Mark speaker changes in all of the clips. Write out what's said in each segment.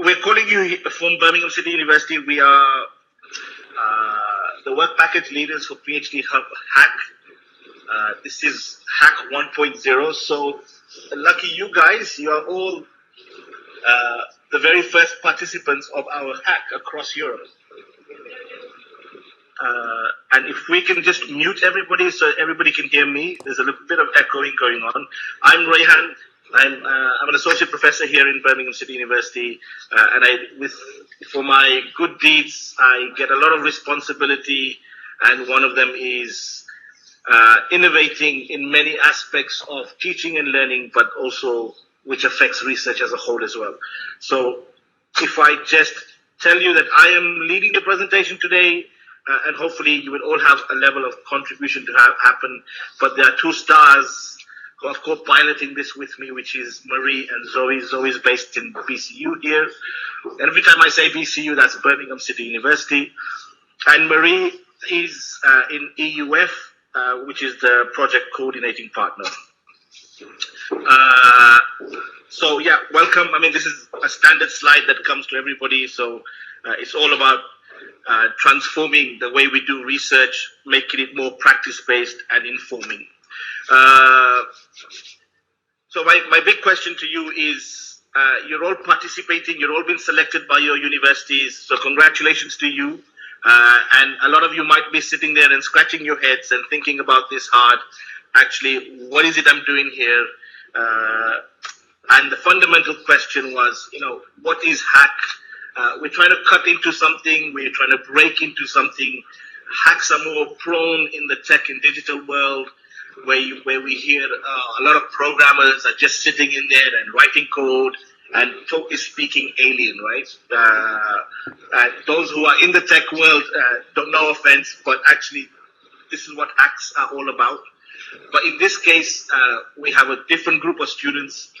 Speaker 1: We're calling you from Birmingham City University. We are the work package leaders for PhD Hub Hack. This is Hack 1.0. So lucky you guys, you are all the very first participants of our hack across Europe. And if we can just mute everybody so everybody can hear me, there's a little bit of echoing going on. I'm Rayhan. I'm an associate professor here in Birmingham City University, and for my good deeds, I get a lot of responsibility, and one of them is innovating in many aspects of teaching and learning, but also which affects research as a whole as well. So if I just tell you that I am leading the presentation today, and hopefully you will all have a level of contribution to happen, but there are two stars who are co-piloting this with me, which is Marie and Zoe. Zoe is based in BCU here. And every time I say BCU, that's Birmingham City University. And Marie is in EUF, which is the project coordinating partner. So yeah, welcome. I mean, this is a standard slide that comes to everybody. So it's all about transforming the way we do research, making it more practice-based and informing. So my big question to you is, you're all participating, you're all been selected by your universities, so congratulations to you. And a lot of you might be sitting there and scratching your heads and thinking about this hard. Actually, what is it I'm doing here? And the fundamental question was, what is hack? We're trying to cut into something, we're trying to break into something. Hacks are more prone in the tech and digital world, where we hear a lot of programmers are just sitting in there and writing code, and talk is speaking alien, right? And those who are in the tech world, no offense, but actually this is what hacks are all about. But in this case, we have a different group of students,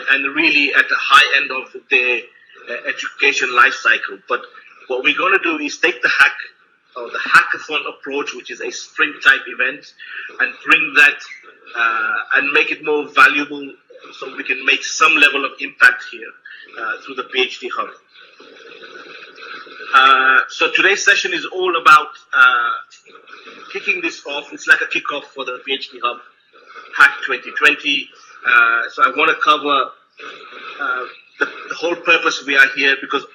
Speaker 1: and really at the high end of their education life cycle. But what we're going to do is take the hack, or the hackathon approach, which is a sprint type event, and bring that and make it more valuable so we can make some level of impact here through the PhD Hub. So today's session is all about kicking this off. It's like a kickoff for the PhD Hub Hack 2020. So I want to cover the whole purpose we are here, because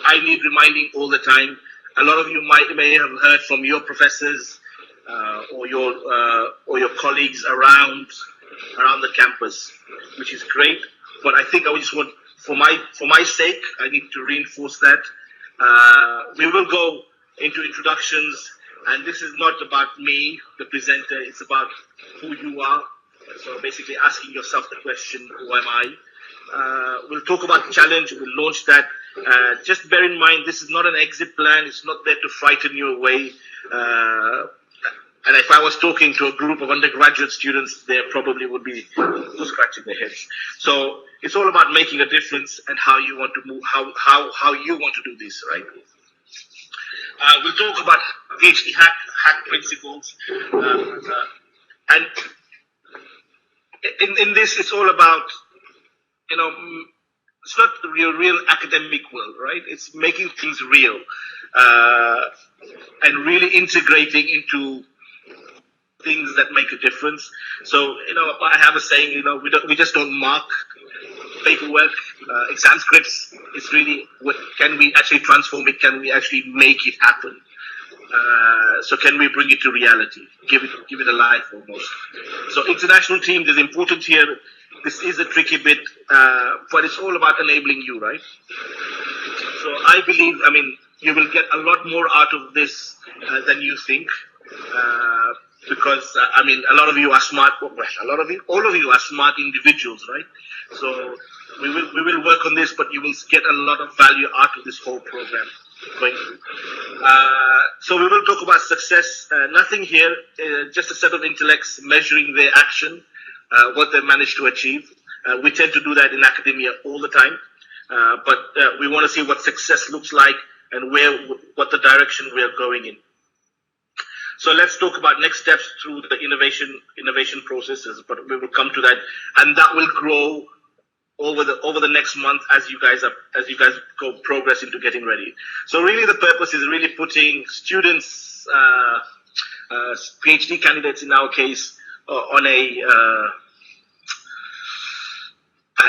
Speaker 1: I need reminding all the time. A lot of you may have heard from your professors or your colleagues around the campus, which is great. But I think I just want, for my sake, I need to reinforce that. We will go into introductions, and this is not about me, the presenter. It's about who you are. So basically, asking yourself the question, "Who am I?" We'll talk about the challenge. We'll launch that. Just bear in mind, this is not an exit plan. It's not there to frighten you away. And if I was talking to a group of undergraduate students, they probably would be scratching their heads. So it's all about making a difference and how you want to move, how you want to do this, right? We'll talk about PhD hack principles. And in this, it's all about, it's not the real academic world, right? It's making things real and really integrating into things that make a difference. So, I have a saying, we just don't mark paperwork, exam scripts. It's really, can we actually transform it? Can we actually make it happen? So can we bring it to reality? Give it a life almost. So international teams is important here. This is a tricky bit, but it's all about enabling you, right? So I believe, you will get a lot more out of this than you think, because a lot of you are smart. Well, all of you are smart individuals, right? So we will work on this, but you will get a lot of value out of this whole program going through. So we will talk about success. Nothing here, just a set of intellects measuring their action, what they managed to achieve. We tend to do that in academia all the time, but we want to see what success looks like and what the direction we are going in. So let's talk about next steps through the innovation processes, but we will come to that, and that will grow over the next month as you guys go progress into getting ready. So really, the purpose is really putting students, PhD candidates in our case, on a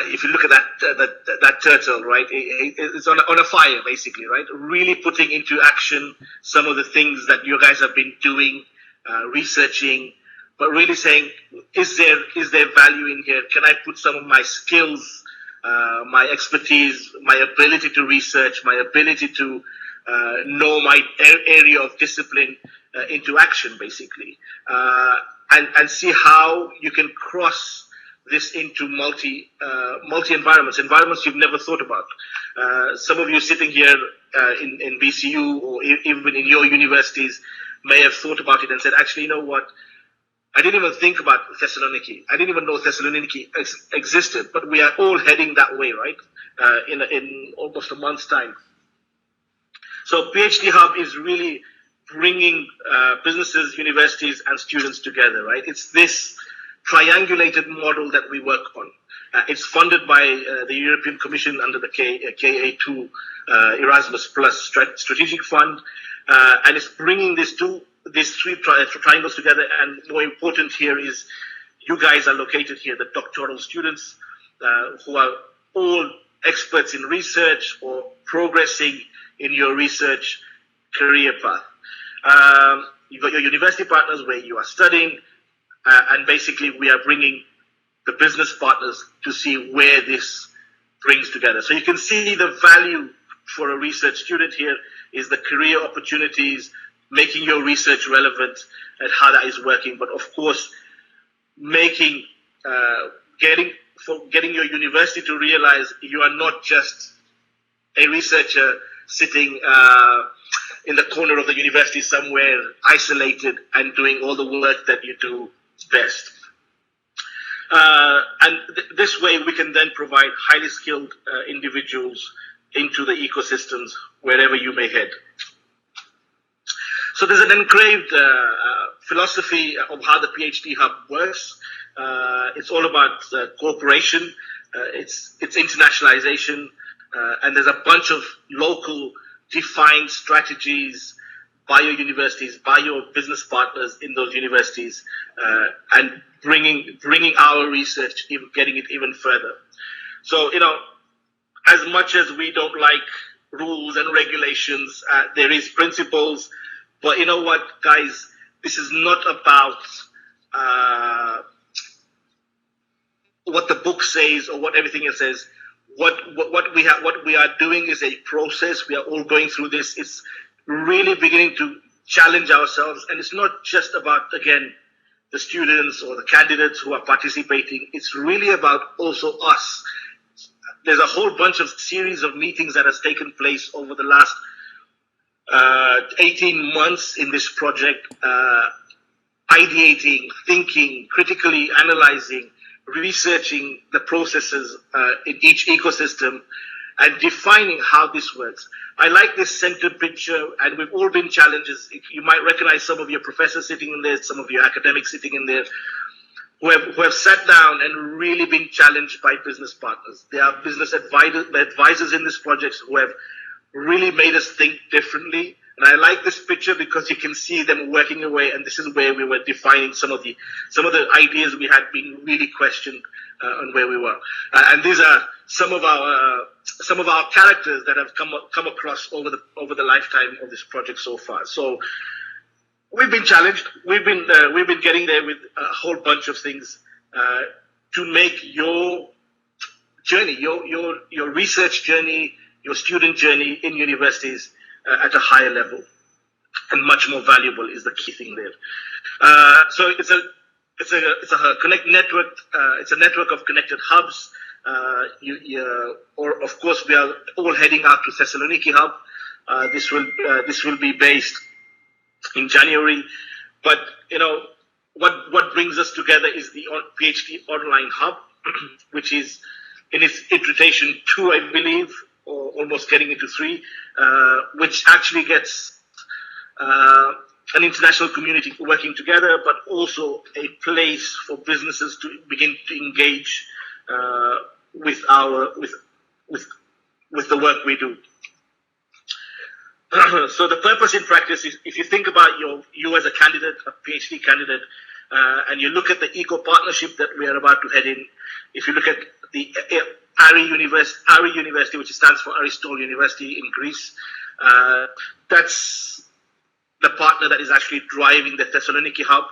Speaker 1: if you look at that turtle, right, it's on a fire, basically, right? Really putting into action some of the things that you guys have been doing, researching, but really saying, is there value in here? Can I put some of my skills, my expertise, my ability to research, my ability to know my area of discipline into action, basically, and see how you can cross this into multi environments you've never thought about. Some of you sitting here in BCU or even in your universities may have thought about it and said, actually, you know what? I didn't even think about Thessaloniki. I didn't even know Thessaloniki existed, but we are all heading that way, right? In almost a month's time. So PhD Hub is really bringing businesses, universities, and students together, right? It's this triangulated model that we work on. It's funded by the European Commission under the KA2 Erasmus Plus Strategic Fund, and it's bringing these three triangles together. And more important here is you guys are located here, the doctoral students who are all experts in research or progressing in your research career path. You've got your university partners where you are studying, and basically we are bringing the business partners to see where this brings together. So you can see the value for a research student here is the career opportunities, making your research relevant and how that is working. But of course, getting your university to realize you are not just a researcher sitting in the corner of the university somewhere isolated and doing all the work that you do best. And this way we can then provide highly skilled individuals into the ecosystems wherever you may head. So there's an engraved philosophy of how the PhD Hub works. It's all about cooperation, it's internationalization, and there's a bunch of local defined strategies by your universities, by your business partners in those universities, and bringing our research, getting it even further. So, as much as we don't like rules and regulations, there is principles, but you know what, guys, this is not about what the book says or what everything else says. What we are doing is a process. We are all going through this. It's really beginning to challenge ourselves, and it's not just about, again, the students or the candidates who are participating. It's really about also us. There's a whole bunch of series of meetings that has taken place over the last 18 months in this project, ideating, thinking, critically analyzing, researching the processes in each ecosystem, and defining how this works. I like this center picture, and we've all been challenges. You might recognize some of your professors sitting in there, some of your academics sitting in there, who have sat down and really been challenged by business partners. There are business advisors in this project who have really made us think differently. And I like this picture because you can see them working away, and this is where we were defining some of the ideas we had been really questioned on where we were. And these are some of our characters that have come across over the lifetime of this project so far. So we've been challenged. We've been getting there with a whole bunch of things to make your journey, your research journey, your student journey in universities at a higher level and much more valuable is the key thing there. So it's a connect network. It's a network of connected hubs. Or of course we are all heading out to Thessaloniki hub. This will be based in January. But what brings us together is the PhD online hub, which is in its iteration 2, I believe, or almost getting into 3, which actually gets an international community working together, but also a place for businesses to begin to engage with our with the work we do. So the purpose in practice is, if you think about you as a candidate, a PhD candidate, and you look at the eco-partnership that we are about to head in, if you look at the ARI University, which stands for Aristotle University in Greece, that's the partner that is actually driving the Thessaloniki hub,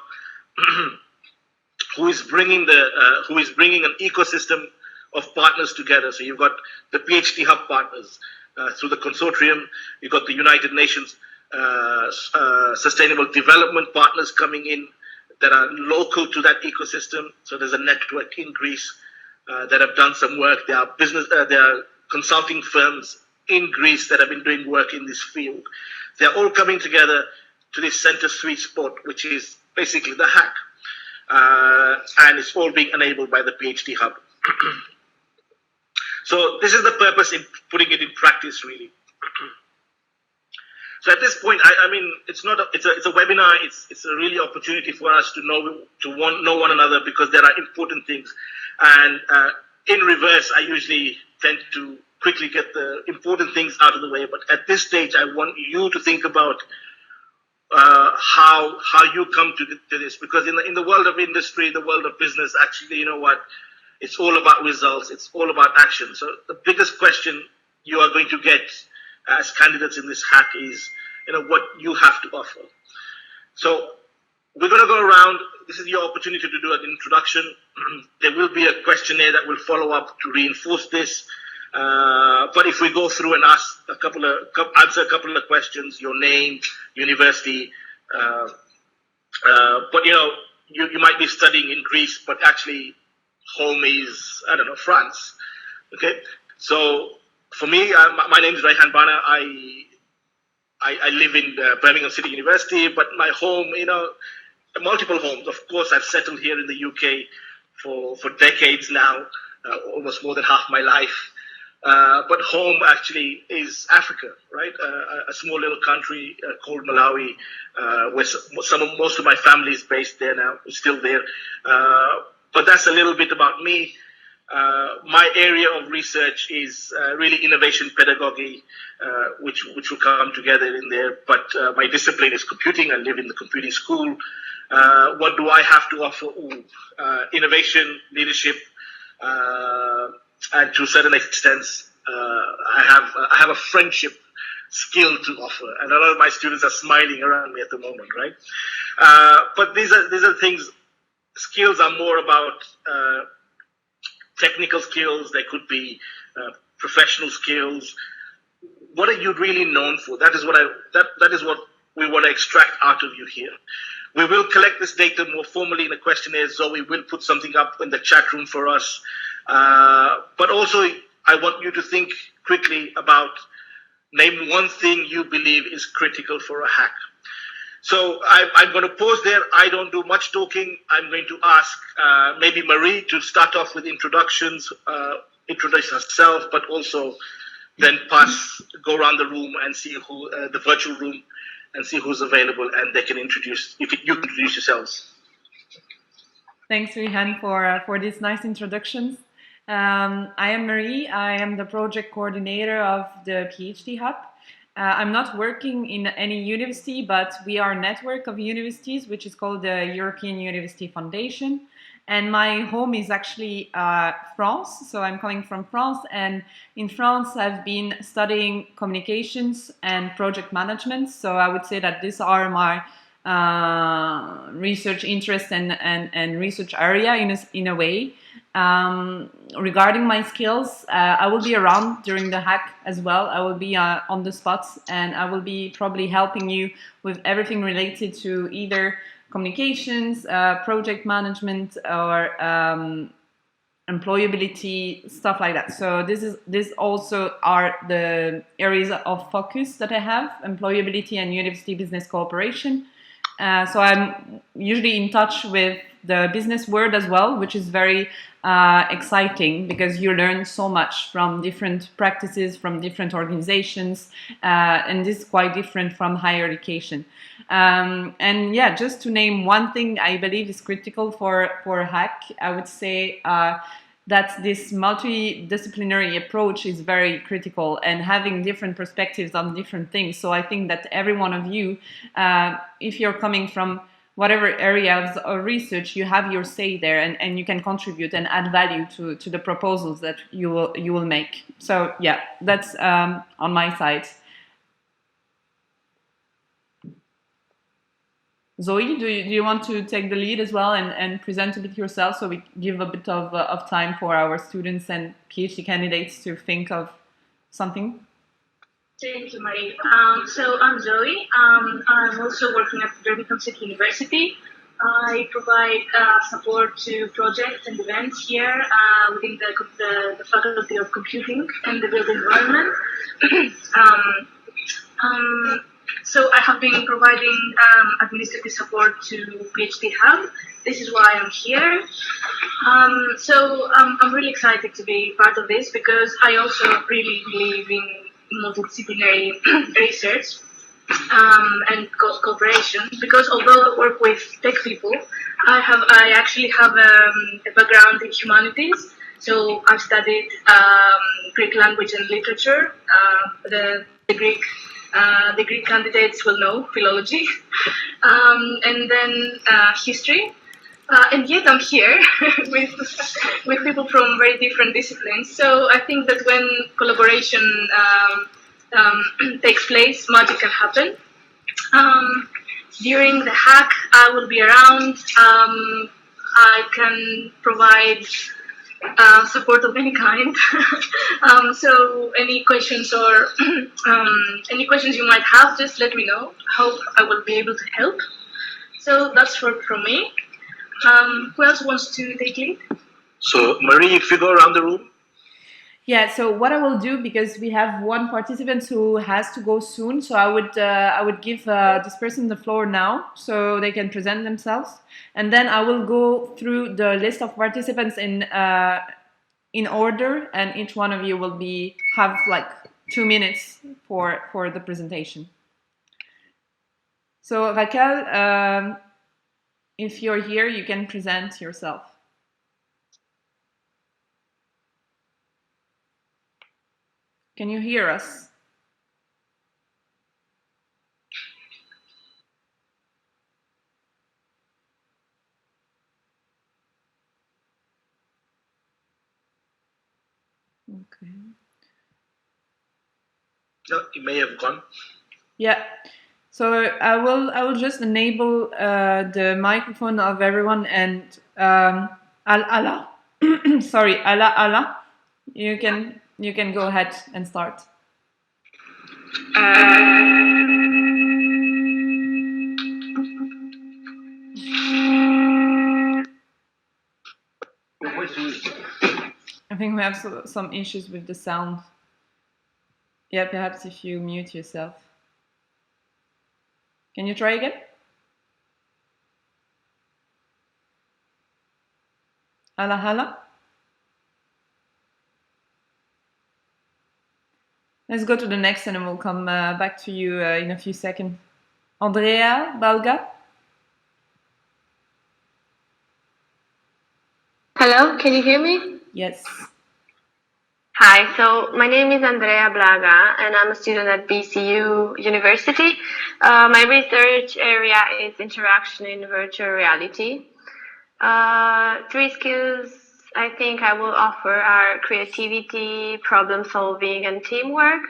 Speaker 1: who is bringing an ecosystem of partners together. So you've got the PhD hub partners through the consortium. You've got the United Nations Sustainable Development partners coming in that are local to that ecosystem. So there's a network in Greece that have done some work. There are consulting firms in Greece that have been doing work in this field. They're all coming together to this center sweet spot, which is basically the hack. And it's all being enabled by the PhD hub. So this is the purpose in putting it in practice, really. So at this point, I mean, it's a webinar. It's a really opportunity for us to know one another, because there are important things. And in reverse, I usually tend to quickly get the important things out of the way. But at this stage, I want you to think about how you come to this, because in the world of industry, the world of business, actually, you know what? It's all about results. It's all about action. So the biggest question you are going to get as candidates in this hack is, what you have to offer. So we're going to go around. This is your opportunity to do an introduction. There will be a questionnaire that will follow up to reinforce this. But if we go through and answer a couple of questions, your name, university, but you might be studying in Greece, but actually home is, I don't know, France. Okay, so for me, my name is Rayhan Bana. I live in Birmingham City University, but my home, multiple homes. Of course, I've settled here in the UK for decades now, almost more than half my life. But home actually is Africa, right? A small little country called Malawi, where most of my family is based there now, is still there. But that's a little bit about me. My area of research is really innovation pedagogy, which will come together in there. But my discipline is computing. I live in the computing school. What do I have to offer? Innovation, leadership, and to a certain extent, I have a friendship skill to offer. And a lot of my students are smiling around me at the moment, right? But these are things. Skills are more about technical skills. They could be professional skills. What are you really known for? That is what we want to extract out of you here. We will collect this data more formally in a questionnaire. Zoe will put something up in the chat room for us. But also, I want you to think quickly about, name one thing you believe is critical for a hack. So I'm going to pause there. I don't do much talking. I'm going to ask maybe Marie to start off with introductions, introduce herself, but also then go around the room and see who, the virtual room, and see who's available, and they can introduce, you introduce yourselves.
Speaker 2: Thanks, Rehan, for these nice introductions. I am Marie. I am the project coordinator of the PhD Hub. I'm not working in any university, but we are a network of universities, which is called the European University Foundation. And my home is actually France, so I'm coming from France. And in France, I've been studying communications and project management. So I would say that these are my research interest and research area in a way. Regarding my skills, I will be around during the hack as well. I will be on the spot, and I will be probably helping you with everything related to either communications, project management, or employability, stuff like that. So this also are the areas of focus that I have: employability and university business cooperation. So I'm usually in touch with the business world as well, which is very exciting because you learn so much from different practices, from different organizations, and this is quite different from higher education. And yeah, just to name one thing I believe is critical for a hack, I would say that this multidisciplinary approach is very critical, and having different perspectives on different things. So I think that every one of you, if you're coming from whatever areas of research, you have your say there, and you can contribute and add value to the proposals that you will make. So yeah, that's on my side. Zoe, do you want to take the lead as well and present a bit yourself, so we give a bit of time for our students and PhD candidates to think of something?
Speaker 3: Thank you, Marie. So I'm Zoe. I'm also working at Birmingham City University. I provide support to projects and events here within the Faculty of Computing and the Built Environment. So I have been providing administrative support to PhD Hub. This is why I'm here. So I'm really excited to be part of this, because I also really believe in multidisciplinary research and cooperation. Because although I work with tech people, I actually have a background in humanities. So I've studied Greek language and literature. The Greek candidates will know philology, and then history. And yet I'm here with people from very different disciplines. So I think that when collaboration takes place, magic can happen. During the hack, I will be around. I can provide support of any kind. So any questions or any questions you might have, just let me know. Hope I will be able to help. So that's from me. Who else wants to take lead?
Speaker 1: So Marie, if you go around the room.
Speaker 2: Yeah, so what I will do, because we have one participant who has to go soon, so I would give this person the floor now so they can present themselves, and then I will go through the list of participants in order, and each one of you will have like 2 minutes for the presentation. So Raquel, if you're here, you can present yourself. Can you hear us? Okay.
Speaker 1: No, it may have gone.
Speaker 2: Yeah. So I will just enable the microphone of everyone, and Ala, sorry, Ala, you can go ahead and start. I think we have some issues with the sound. Yeah, perhaps if you mute yourself. Can you try again? Hala? Let's go to the next, and then we'll come back to you in a few seconds. Andrea Balga?
Speaker 4: Hello, can you hear me?
Speaker 2: Yes.
Speaker 4: Hi, so my name is Andrea Blaga, and I'm a student at BCU University. My research area is interaction in virtual reality. 3 skills I think I will offer are creativity, problem solving, and teamwork.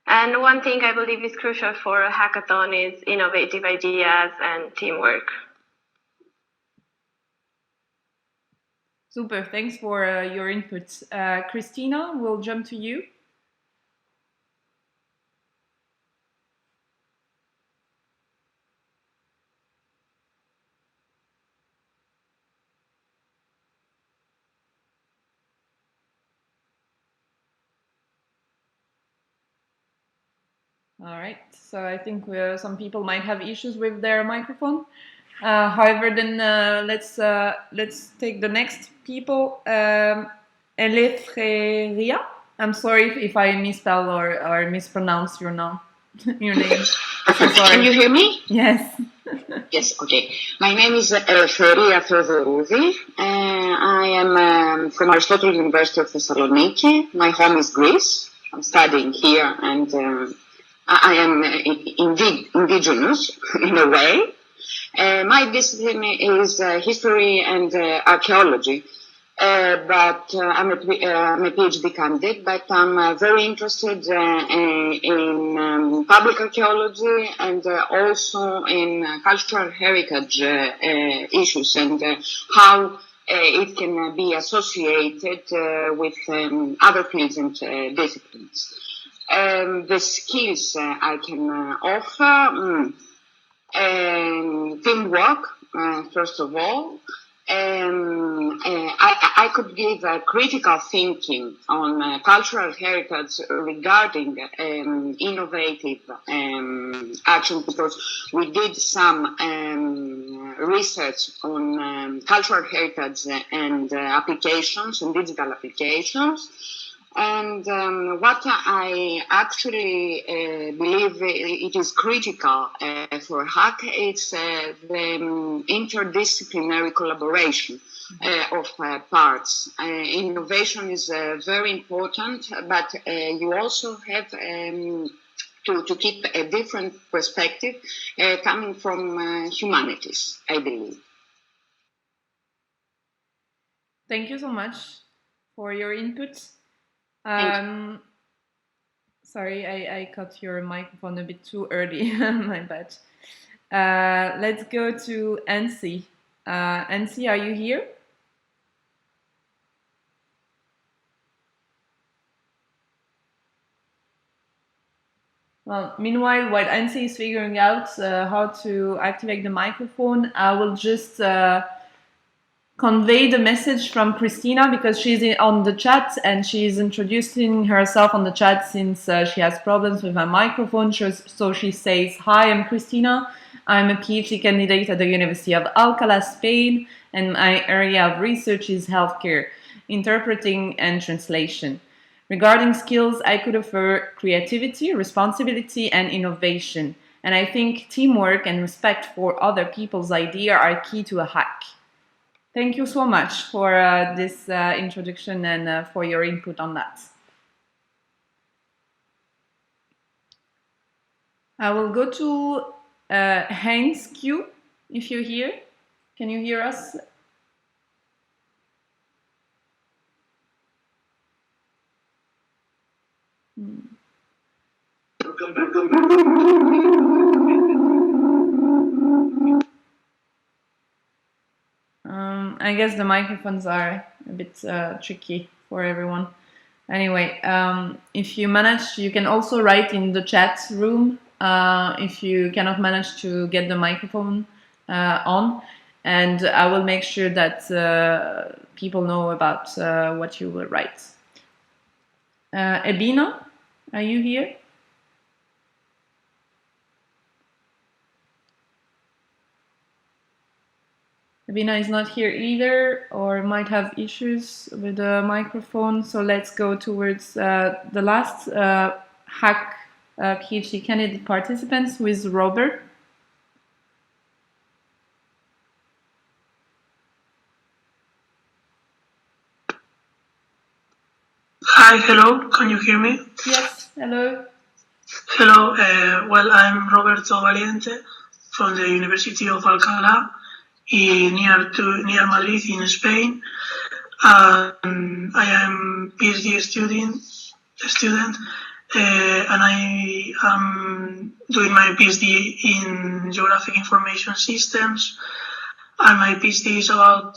Speaker 4: And one thing I believe is crucial for a hackathon is innovative ideas and teamwork.
Speaker 2: Super, thanks for your input. Christina, we'll jump to you. All right, so I think some people might have issues with their microphone. However, then let's take the next people. Eleftheria. I'm sorry if I misspell or mispronounce your name. your name. So
Speaker 5: Can
Speaker 2: sorry.
Speaker 5: you hear me?
Speaker 2: Yes.
Speaker 5: Yes, okay. My name is Feria Theodorouzi. I am from Aristotle University of Thessaloniki. My home is Greece. I'm studying here, and I am indeed indigenous in a way. My discipline is history and archaeology. But I'm a PhD candidate, but I'm very interested in public archaeology and also in cultural heritage issues and how it can be associated with other fields and disciplines. The skills I can offer, teamwork, first of all. I could give critical thinking on cultural heritage regarding innovative action, because we did some research on cultural heritage and applications and digital applications. And what I actually believe it is critical for hack is the interdisciplinary collaboration of parts. Innovation is very important, but you also have to keep a different perspective coming from humanities, I believe.
Speaker 2: Thank you so much for your input. Sorry, I cut your microphone a bit too early. My bad. Let's go to Nancy. Nancy, are you here? Well, meanwhile, while Nancy is figuring out how to activate the microphone, I will just convey the message from Christina, because she's on the chat and she's introducing herself on the chat since she has problems with her microphone. So she says, "Hi, I'm Christina. I'm a PhD candidate at the University of Alcalá, Spain, and my area of research is healthcare, interpreting and translation. Regarding skills, I could offer creativity, responsibility, and innovation. And I think teamwork and respect for other people's ideas are key to a hack." Thank you so much for this introduction and for your input on that. I will go to Heinz Q, if you're here. Can you hear us? I guess the microphones are a bit tricky for everyone. Anyway, if you manage, you can also write in the chat room if you cannot manage to get the microphone on, and I will make sure that people know about what you will write. Ebina, are you here? Ebina is not here either, or might have issues with the microphone. So let's go towards the last hack PhD candidate participants, who is Robert.
Speaker 6: Hi, hello, can you hear me?
Speaker 2: Yes, hello.
Speaker 6: Hello, well, I'm Roberto Valiente from the University of Alcalá, near Madrid in Spain. I am PhD student, and I am doing my PhD in Geographic Information Systems. And my PhD is about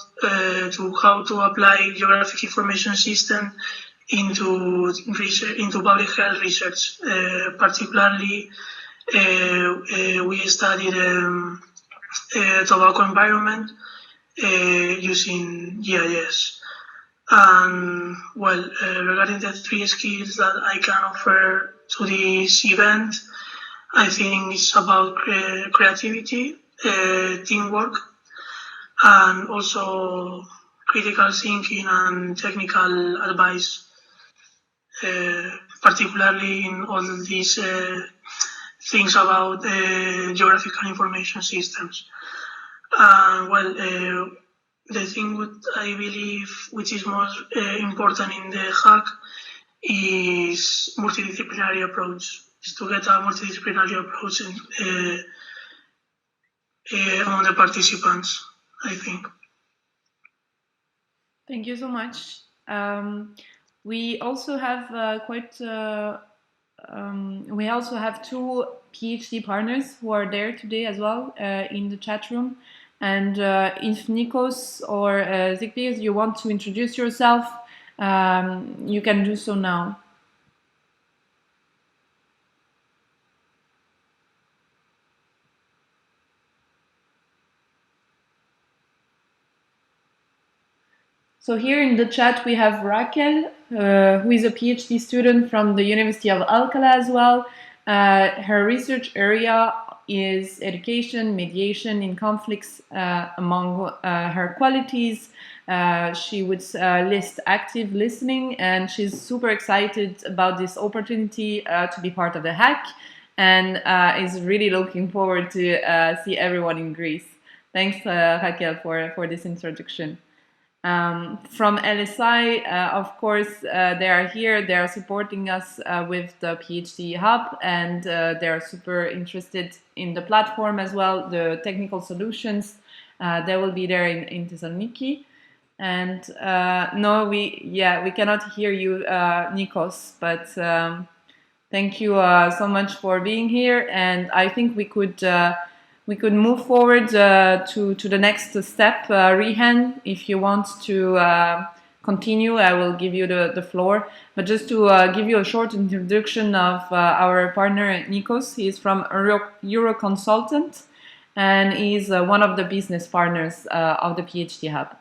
Speaker 6: how to apply Geographic Information System into public health research. Particularly, we studied tobacco environment using GIS. And well, regarding the three skills that I can offer to this event, I think it's about creativity, teamwork, and also critical thinking and technical advice, particularly in all these things about geographical information systems. The thing I believe which is most important in the hack is multidisciplinary approach. Is to get a multidisciplinary approach among the participants, I think.
Speaker 2: Thank you so much. We also have we also have two PhD partners who are there today as well in the chat room. And if Nikos or Zikbias, you want to introduce yourself, you can do so now. So here in the chat we have Raquel, who is a PhD student from the University of Alcalá as well. Her research area is education, mediation in conflicts among her qualities. She would list active listening, and she's super excited about this opportunity to be part of the hack, and is really looking forward to see everyone in Greece. Thanks, Raquel, for this introduction. From LSI, of course, they are here. They are supporting us with the PhD Hub, and they are super interested in the platform as well, the technical solutions. They will be there in Thessaloniki. And no, we cannot hear you, Nikos, but thank you so much for being here. And I think we could move forward to the next step. Rehan, if you want to continue, I will give you the floor. But just to give you a short introduction of our partner, Nikos. He is from Euroconsultant, and he's one of the business partners of the PhD Hub.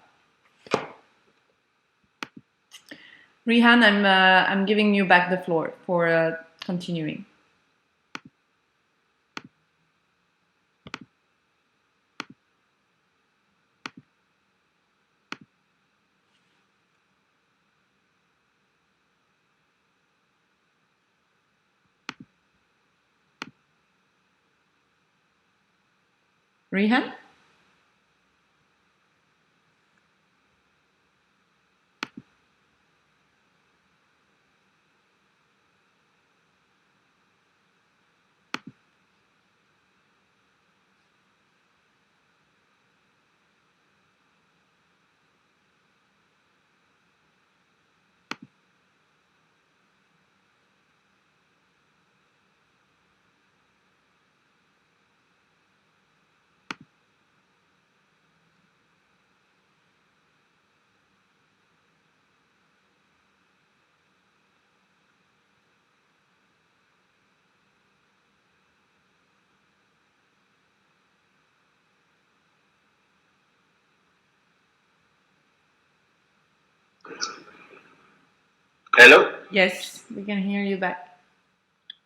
Speaker 2: Rehan, I'm giving you back the floor for continuing. Rehan?
Speaker 1: Hello?
Speaker 2: Yes, we can hear you back.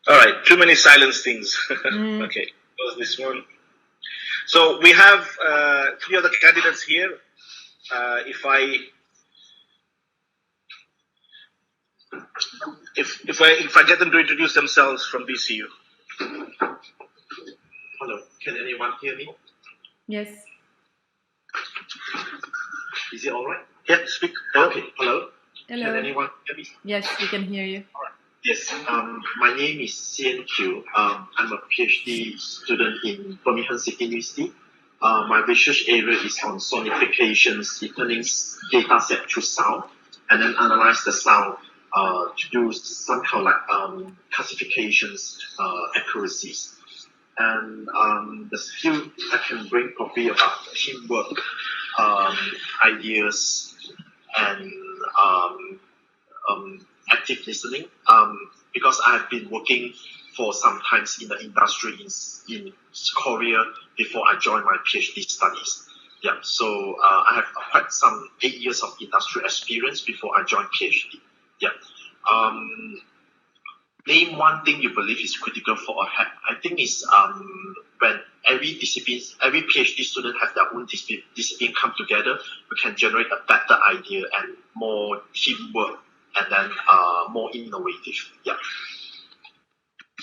Speaker 1: All right, too many silence things. Okay, close this one. So we have three other candidates here. If I get them to introduce themselves from BCU.
Speaker 7: Hello, can anyone hear me?
Speaker 2: Yes.
Speaker 7: Is it all right?
Speaker 1: Yeah, speak. Hello.
Speaker 7: Okay, hello.
Speaker 2: Hello.
Speaker 7: Can anyone hear me?
Speaker 2: Yes, we can hear you.
Speaker 7: All right. Yes, my name is Xian Qiu. I'm a PhD student in Birmingham City University. My research area is on sonifications, returning data set to sound, and then analyze the sound to do some kind of like classifications accuracies. And the skill I can bring probably about teamwork, ideas, and active listening. Because I have been working for some times in the industry in Korea before I joined my PhD studies. Yeah, so I have quite some 8 years of industry experience before I joined PhD. Yeah. Name one thing you believe is critical for a hack. I think is when every PhD student have their own discipline come together, we can generate a better idea and more teamwork, and then more innovative. Yeah.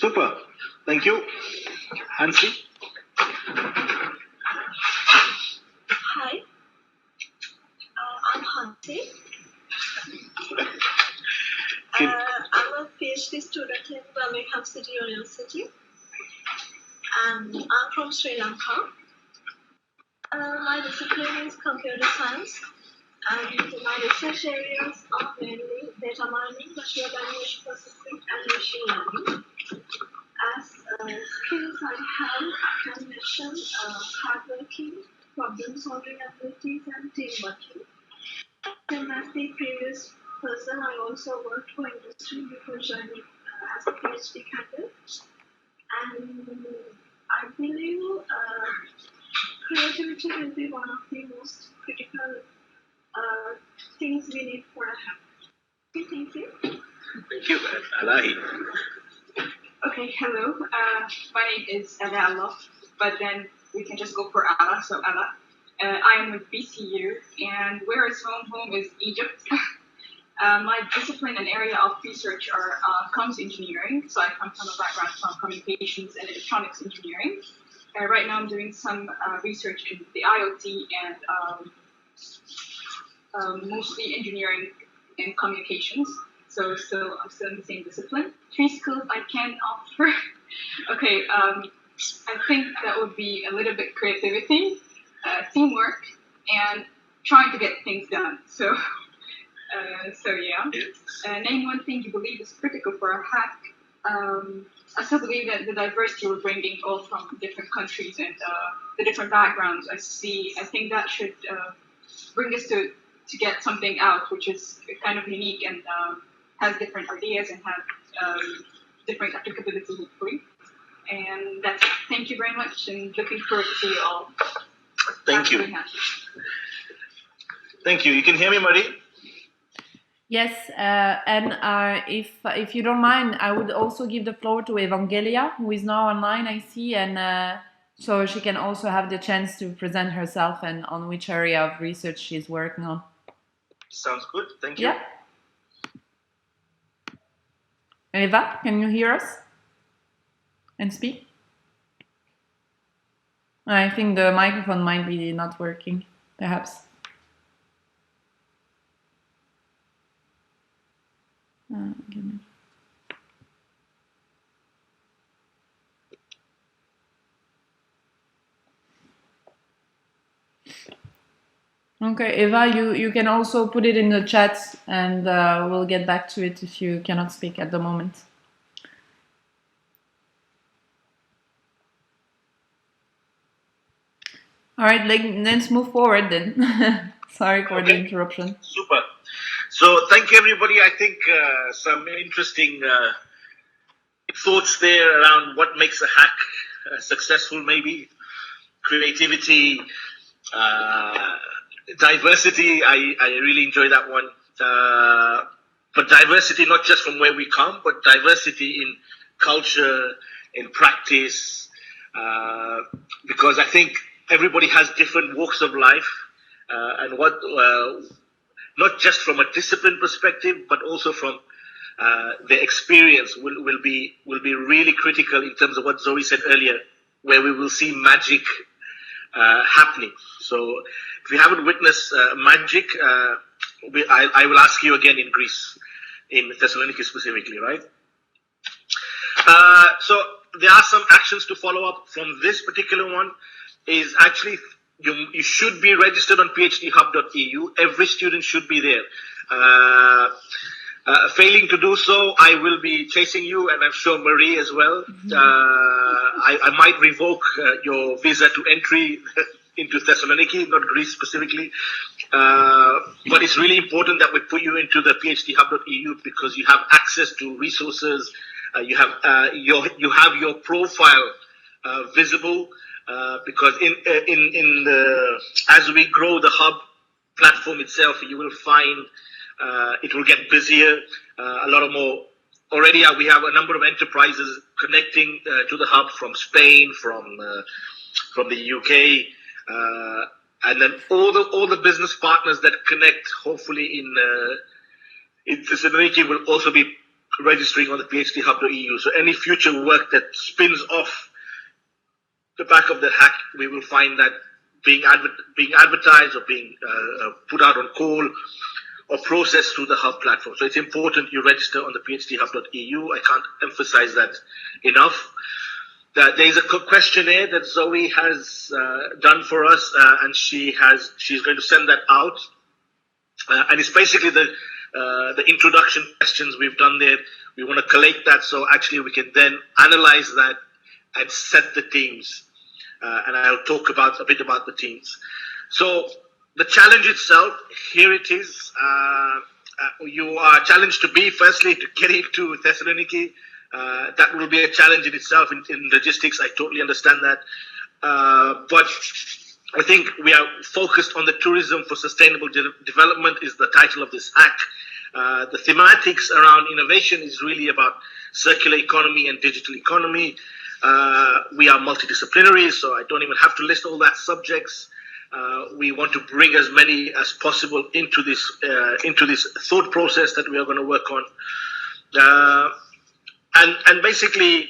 Speaker 1: Super. Thank you. Hansi?
Speaker 8: Hi, I'm Hansi. I'm a PhD student in Birmingham City University, and I'm from Sri Lanka. My discipline is computer science, and my research areas are mainly data mining, machine language processing, and machine learning. As skills I have, I can mention hardworking, problem-solving abilities, and team working. And as the previous person, I also worked for industry before joining as a PhD candidate. And I believe creativity will be one of the most critical things we need for a hack. Okay, thank you.
Speaker 1: Thank you. Alahi.
Speaker 9: Okay, hello. My name is Ella, but then we can just go for Ella. So Ella, I am with BCU, and where is home is Egypt. My discipline and area of research are comms engineering. So I come from a background from communications and electronics engineering. Right now I'm doing some research in the IoT and mostly engineering and communications. So I'm still in the same discipline. 3 skills I can offer. Okay, I think that would be a little bit creativity, teamwork, and trying to get things done. So yeah. Name one thing you believe is critical for a hack. I still believe that the diversity we're bringing all from different countries and the different backgrounds. I think that should bring us to get something out, which is kind of unique and has different ideas and have different applicability, hopefully. And that's it. Thank you very much, and looking forward to see you all.
Speaker 1: Thank you. Thank you. You can hear me, Marie?
Speaker 2: Yes, and if you don't mind, I would also give the floor to Evangelia, who is now online, I see, and so she can also have the chance to present herself and on which area of research she's working on.
Speaker 1: Sounds good. Thank you.
Speaker 2: Yeah. Eva, can you hear us and speak? I think the microphone might be not working, perhaps. Okay, Eva, you can also put it in the chat, and we'll get back to it if you cannot speak at the moment. All right, let's move forward then. Sorry for the interruption.
Speaker 1: Super. So thank you, everybody. I think some interesting thoughts there around what makes a hack successful, maybe. Creativity, diversity. I really enjoy that one. But diversity not just from where we come, but diversity in culture, in practice, because I think everybody has different walks of life, and what not just from a discipline perspective, but also from their experience will be really critical in terms of what Zoe said earlier, where we will see magic happening. So if you haven't witnessed magic, I will ask you again in Greece, in Thessaloniki specifically, right? So there are some actions to follow up from this particular one. Is actually you should be registered on phdhub.eu. Every student should be there. Failing to do so, I will be chasing you, and I'm sure Marie as well. I might revoke your visa to entry into Thessaloniki, not Greece specifically. But it's really important that we put you into the phdhub.eu because you have access to resources. You have your profile visible. Because as we grow the hub platform itself, you will find it will get busier. A lot of more. Already, we have a number of enterprises connecting to the hub from Spain, from the UK, and then all the business partners that connect. Hopefully, in Thessaloniki will also be registering on the phthub.eu. So any future work that spins off the back of the hack, we will find that being advertised or being put out on call or processed through the Hub platform. So it's important you register on the phthub.eu. I can't emphasize that enough. There is a questionnaire that Zoe has done for us, and she's going to send that out. And it's basically the introduction questions we've done there. We want to collate that so actually we can then analyze that and set the teams. And I'll talk a bit about the teams. So the challenge itself, here it is. You are challenged to be, firstly, to get into Thessaloniki. That will be a challenge in itself in logistics. I totally understand that. But I think we are focused on the tourism for sustainable development is the title of this hack. The thematics around innovation is really about circular economy and digital economy. We are multidisciplinary, so I don't even have to list all that subjects. We want to bring as many as possible into this thought process that we are going to work on. And basically,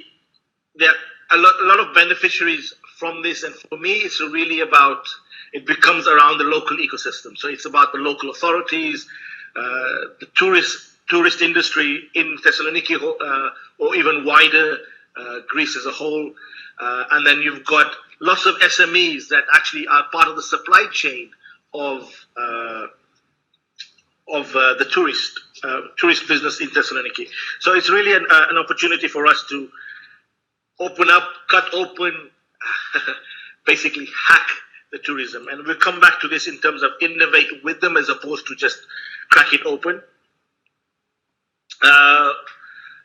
Speaker 1: there are a lot of beneficiaries from this. And for me, it's really about, it becomes around the local ecosystem. So it's about the local authorities, the tourist industry in Thessaloniki, or even wider, Greece as a whole. And then you've got lots of SMEs that actually are part of the supply chain of the tourist business in Thessaloniki. So it's really an opportunity for us to open up, cut open, basically hack the tourism. And we'll come back to this in terms of innovate with them as opposed to just crack it open.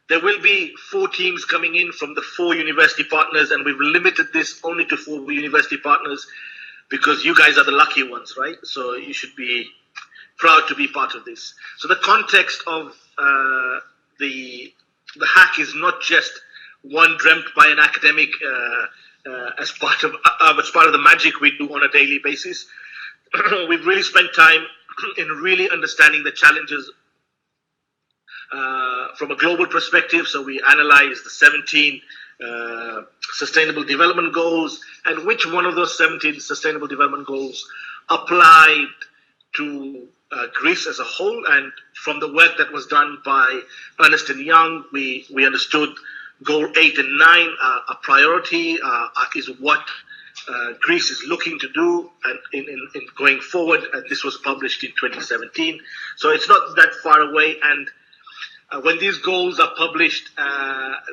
Speaker 1: There will be 4 teams coming in from the 4 university partners, and we've limited this only to 4 university partners because you guys are the lucky ones, right? So you should be proud to be part of this. So the context of the hack is not just one dreamt by an academic as part of the magic we do on a daily basis. We've really spent time in really understanding the challenges from a global perspective. So we analyzed the 17 sustainable development goals and which one of those 17 sustainable development goals applied to Greece as a whole. And from the work that was done by Ernst & Young, we understood goal 8 and 9 a priority, is what Greece is looking to do and in going forward. And this was published in 2017. So it's not that far away. And when these goals are published,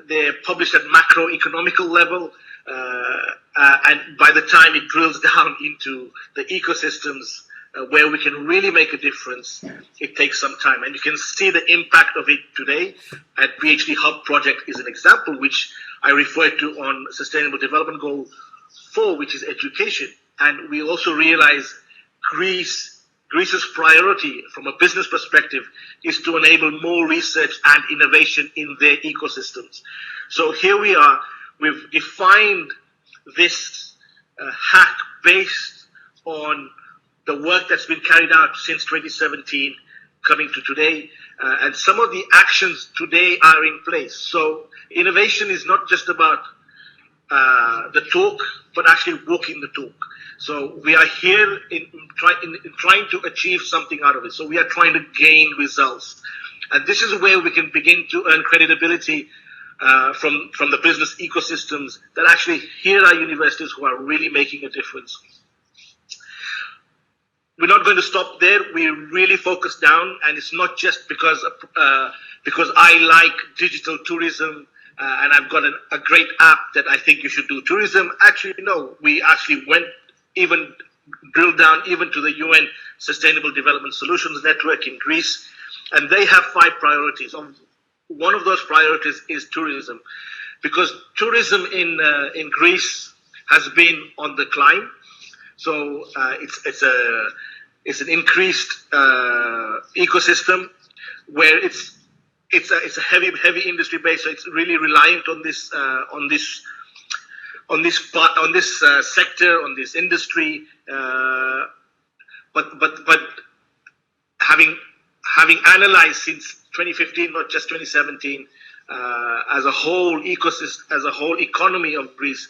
Speaker 1: they're published at macroeconomical level. And by the time it drills down into the ecosystems where we can really make a difference, it takes some time. And you can see the impact of it today. At PhD Hub project is an example, which I referred to on Sustainable Development Goal 4, which is education. And we also realize Greece's priority from a business perspective is to enable more research and innovation in their ecosystems. So here we are, we've defined this hack based on the work that's been carried out since 2017 coming to today, and some of the actions today are in place. So innovation is not just about the talk, but actually walking the talk. So we are here in trying to achieve something out of it. So we are trying to gain results. And this is where we can begin to earn credibility from the business ecosystems that actually here are universities who are really making a difference. We're not going to stop there. We really focus down, and it's not just because I like digital tourism and I've got a great app that I think you should do tourism. Actually, no, we actually drilled down even to the UN Sustainable Development Solutions Network in Greece, and they have 5 priorities. One of those priorities is tourism, because tourism in Greece has been on the climb. So it's an increased ecosystem where it's a heavy industry base. So it's really reliant on this sector, on this industry. But having having analyzed since 2015, not just 2017, as a whole ecosystem, as a whole economy of Greece,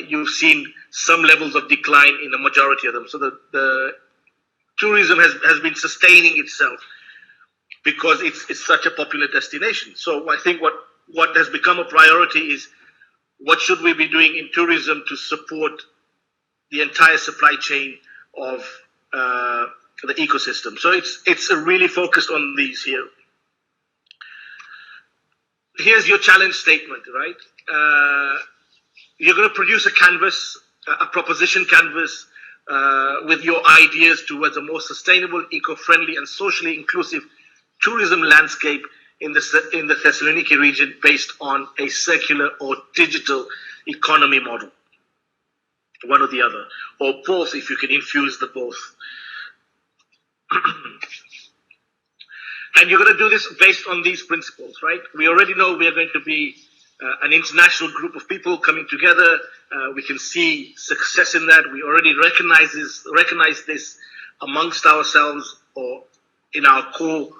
Speaker 1: you've seen some levels of decline in the majority of them. So the tourism has been sustaining itself because it's such a popular destination. So I think what has become a priority is what should we be doing in tourism to support the entire supply chain of the ecosystem. So it's really focused on these here. Here's your challenge statement, right? You're going to produce a canvas, a proposition canvas with your ideas towards a more sustainable, eco-friendly, and socially inclusive tourism landscape in the Thessaloniki region based on a circular or digital economy model. One or the other, or both if you can infuse the both. And you're going to do this based on these principles, right? We already know we are going to be an international group of people coming together. We can see success in that. We already recognize this amongst ourselves or in our core,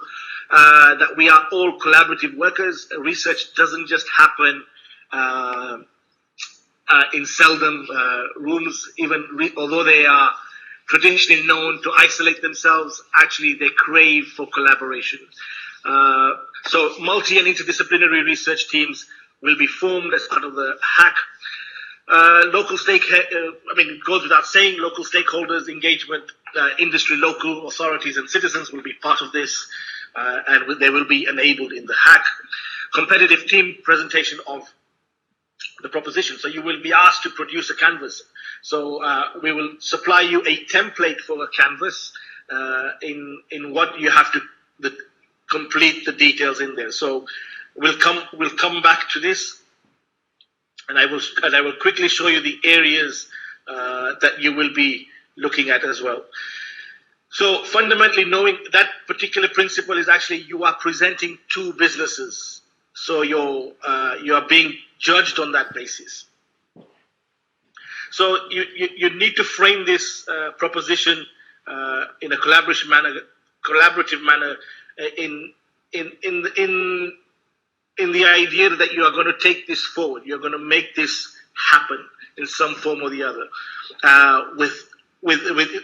Speaker 1: that we are all collaborative workers. Research doesn't just happen in seldom rooms, although they are traditionally known to isolate themselves, actually they crave for collaboration. So multi and interdisciplinary research teams will be formed as part of the hack. It goes without saying, local stakeholders, engagement, industry, local authorities and citizens will be part of this, and they will be enabled in the hack. Competitive team presentation of the proposition. So you will be asked to produce a canvas. So we will supply you a template for a canvas in what you have to complete the details in there. So we'll come back to this, and I will quickly show you the areas that you will be looking at as well. So fundamentally, knowing that particular principle is actually you are presenting two businesses. So you are being judged on that basis. So you need to frame this proposition in a collaborative manner, in the idea that you are going to take this forward. You're going to make this happen in some form or the other, with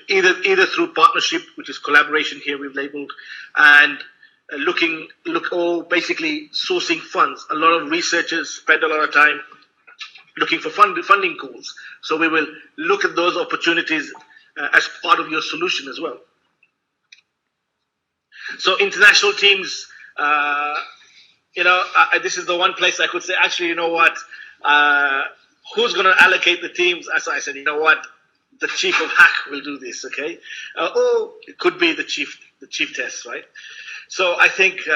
Speaker 1: either through partnership, which is collaboration here we've labeled, and basically sourcing funds. A lot of researchers spend a lot of time looking for funding calls. So we will look at those opportunities as part of your solution as well. So international teams, this is the one place I could say, actually, you know what, who's going to allocate the teams? As I said, you know what, the chief of hack will do this, okay? Or it could be the chief test, right? So I think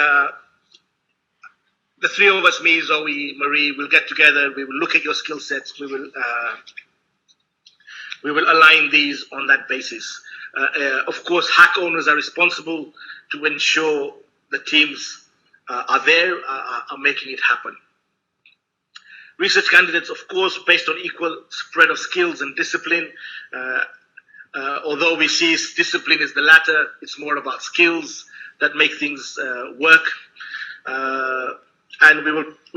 Speaker 1: the three of us, me, Zoe, Marie, will get together. We will look at your skill sets. We will align these on that basis. Of course, hack owners are responsible to ensure the teams are there, are making it happen. Research candidates, of course, based on equal spread of skills and discipline. Although we see discipline is the latter, it's more about skills that make things work. And we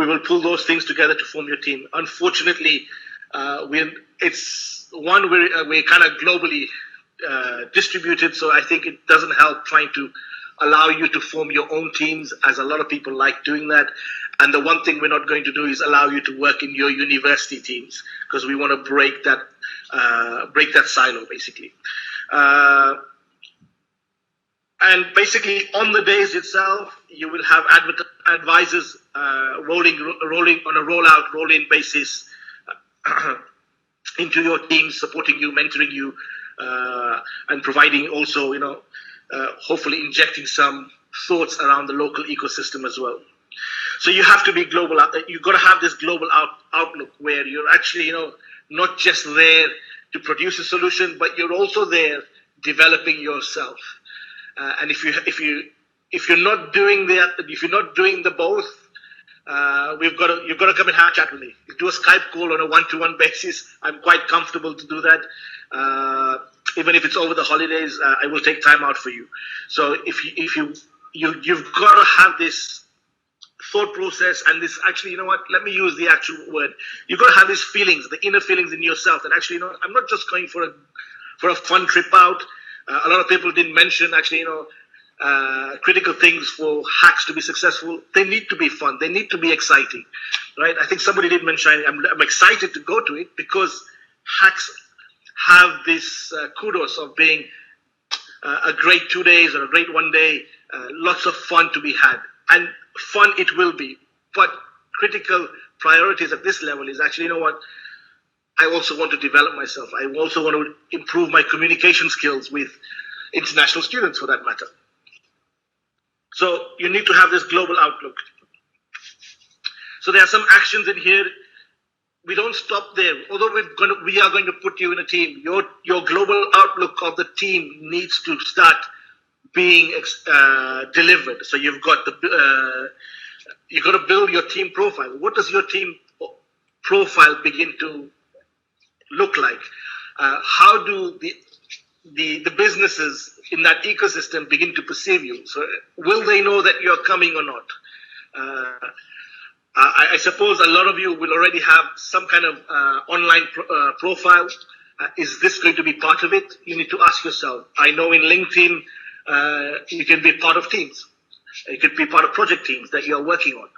Speaker 1: will pull those things together to form your team. Unfortunately, we're kind of globally distributed, so I think it doesn't help trying to allow you to form your own teams, as a lot of people like doing that. And the one thing we're not going to do is allow you to work in your university teams, because we want to break that silo, basically. And basically, on the days itself, you will have advisors rolling on a roll-in basis into your team, supporting you, mentoring you, and providing also, hopefully injecting some thoughts around the local ecosystem as well. So you have to be global. You've got to have this global outlook where you're actually, not just there to produce a solution, but you're also there developing yourself. And if you're not doing that, if you're not doing the both, you've got to come and have a chat with me. Do a Skype call on a one-to-one basis. I'm quite comfortable to do that. Even if it's over the holidays, I will take time out for you. So if you've got to have this thought process and this, actually, you know what, let me use the actual word. You've got to have these feelings, the inner feelings in yourself that actually, you know, I'm not just going for a fun trip out. A lot of people didn't mention, actually, you know, critical things for hacks to be successful. They need to be fun. They need to be exciting, right? I think somebody did mention, I'm excited to go to it because hacks have this kudos of being a great 2 days or a great 1 day, lots of fun to be had. And fun it will be. But critical priorities at this level is actually, you know what, I also want to develop myself. I also want to improve my communication skills with international students, for that matter. So you need to have this global outlook. So there are some actions in here. We don't stop there. Although we are going to put you in a team, your global outlook of the team needs to start being delivered. So you've got to build your team profile. What does your team profile begin to look like? How do the businesses in that ecosystem begin to perceive you? So will they know that you're coming or not? I suppose a lot of you will already have some kind of online profile. Is this going to be part of it? You need to ask yourself. I know in LinkedIn, you can be part of teams. You could be part of project teams that you're working on.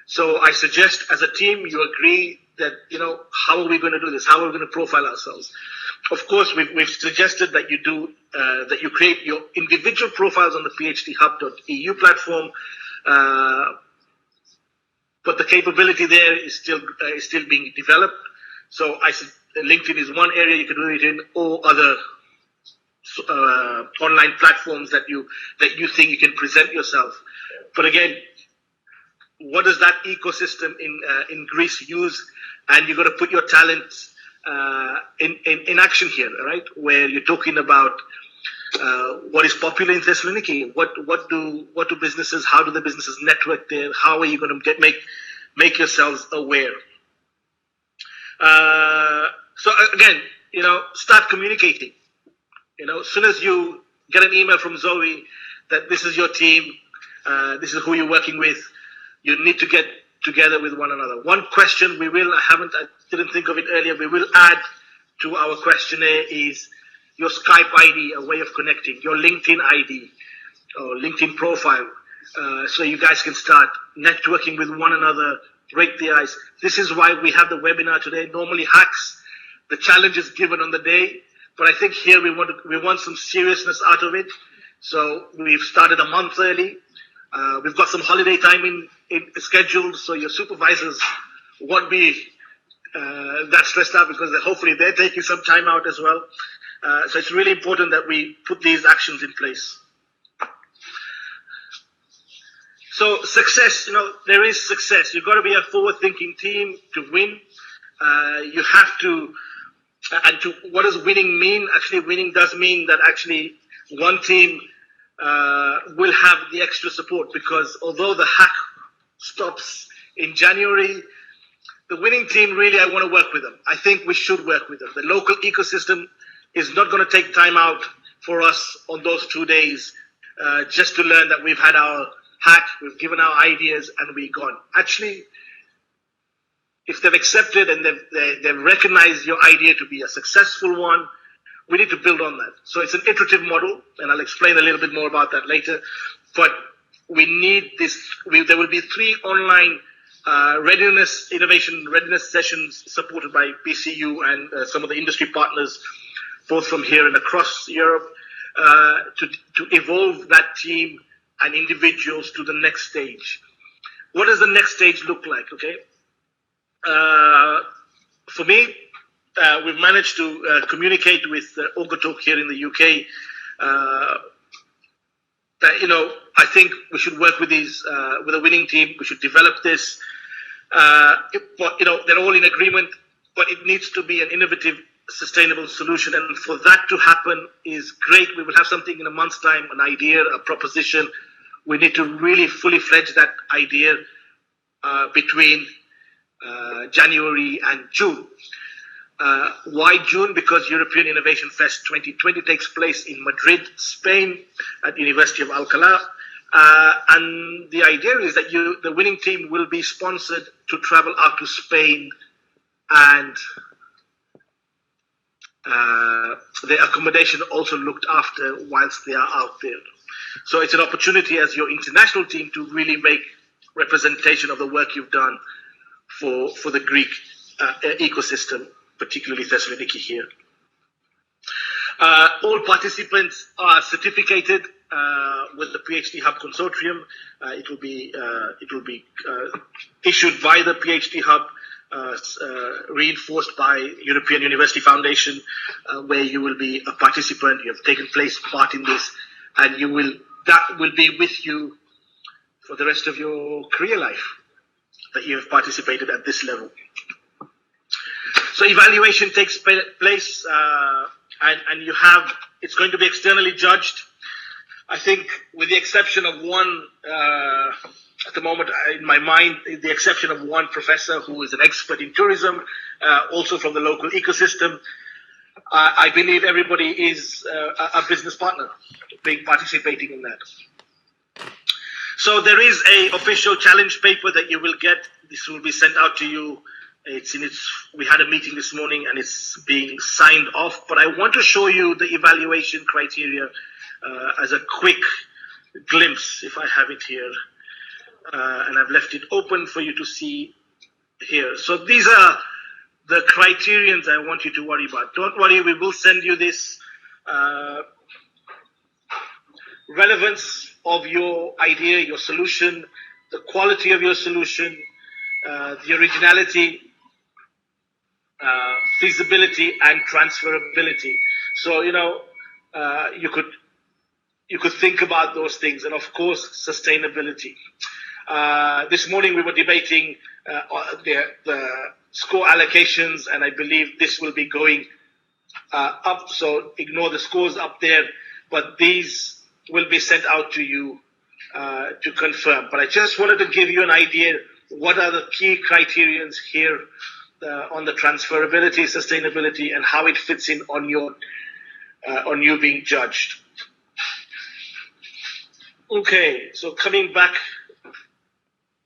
Speaker 1: So I suggest as a team, you agree that, you know, how are we going to do this? How are we going to profile ourselves? Of course, we've suggested that you do, that you create your individual profiles on the phthub.eu platform. But the capability there is still being developed. So LinkedIn is one area you can do it in, or other online platforms that you think you can present yourself. But again, what does that ecosystem in Greece use? And you've got to put your talents in action here, right? Where you're talking about what is popular in Thessaloniki. What do businesses? How do the businesses network there? How are you going to make yourselves aware? So again, you know, start communicating. You know, as soon as you get an email from Zoe that this is your team, this is who you're working with, you need to get together with one another. One question I didn't think of it earlier, we will add to our questionnaire is your Skype ID, a way of connecting, your LinkedIn ID or LinkedIn profile, so you guys can start networking with one another, break the ice. This is why we have the webinar today. Normally hacks, the challenge is given on the day, but I think here we want some seriousness out of it. So we've started a month early. We've got some holiday time in scheduled, so your supervisors won't be that stressed out because hopefully they're taking some time out as well. So it's really important that we put these actions in place. So success, you know, there is success. You've got to be a forward-thinking team to win. You have to, what does winning mean? Actually, winning does mean that actually one team will have the extra support, because although the hack stops in January, the winning team, really, I want to work with them. I think we should work with them. The local ecosystem is not going to take time out for us on those 2 days just to learn that we've had our hack, we've given our ideas, and we're gone. Actually, if they've accepted and they've recognized your idea to be a successful one, we need to build on that. So it's an iterative model, and I'll explain a little bit more about that later. But we need this. There will be 3 online innovation readiness sessions supported by BCU and some of the industry partners, both from here and across Europe, to evolve that team and individuals to the next stage. What does the next stage look like? Okay. For me, we've managed to communicate with Ogotalk here in the UK. That, you know, I think we should work with with a winning team. We should develop this. But, you know, they're all in agreement, but it needs to be an innovative, sustainable solution. And for that to happen is great. We will have something in a month's time, an idea, a proposition. We need to really fully fledge that idea between January and June. Why June? Because European Innovation Fest 2020 takes place in Madrid, Spain, at the University of Alcalá. And the idea is that the winning team will be sponsored to travel out to Spain, and their accommodation also looked after whilst they are out there. So it's an opportunity as your international team to really make representation of the work you've done for the Greek ecosystem, particularly Thessaloniki here. All participants are certificated with the PhD Hub Consortium. It will be issued by the PhD Hub, reinforced by European University Foundation, where you will be a participant. You have taken part in this, and that will be with you for the rest of your career life, that you have participated at this level. So evaluation takes place, and it's going to be externally judged. I think, with the exception of one, at the moment in my mind, the exception of one professor who is an expert in tourism, also from the local ecosystem, I believe everybody is a business partner participating in that. So there is a official challenge paper that you will get. This will be sent out to you. We had a meeting this morning and it's being signed off, but I want to show you the evaluation criteria as a quick glimpse, if I have it here. And I've left it open for you to see here. So these are the criterions I want you to worry about. Don't worry, we will send you this. Relevance of your idea, your solution, the quality of your solution, the originality, feasibility, and transferability. So, you could think about those things, and of course, sustainability. This morning we were debating the score allocations, and I believe this will be going up. So ignore the scores up there, but these will be sent out to you to confirm. But I just wanted to give you an idea what are the key criterions here on the transferability, sustainability, and how it fits in on you being judged. Okay, so coming back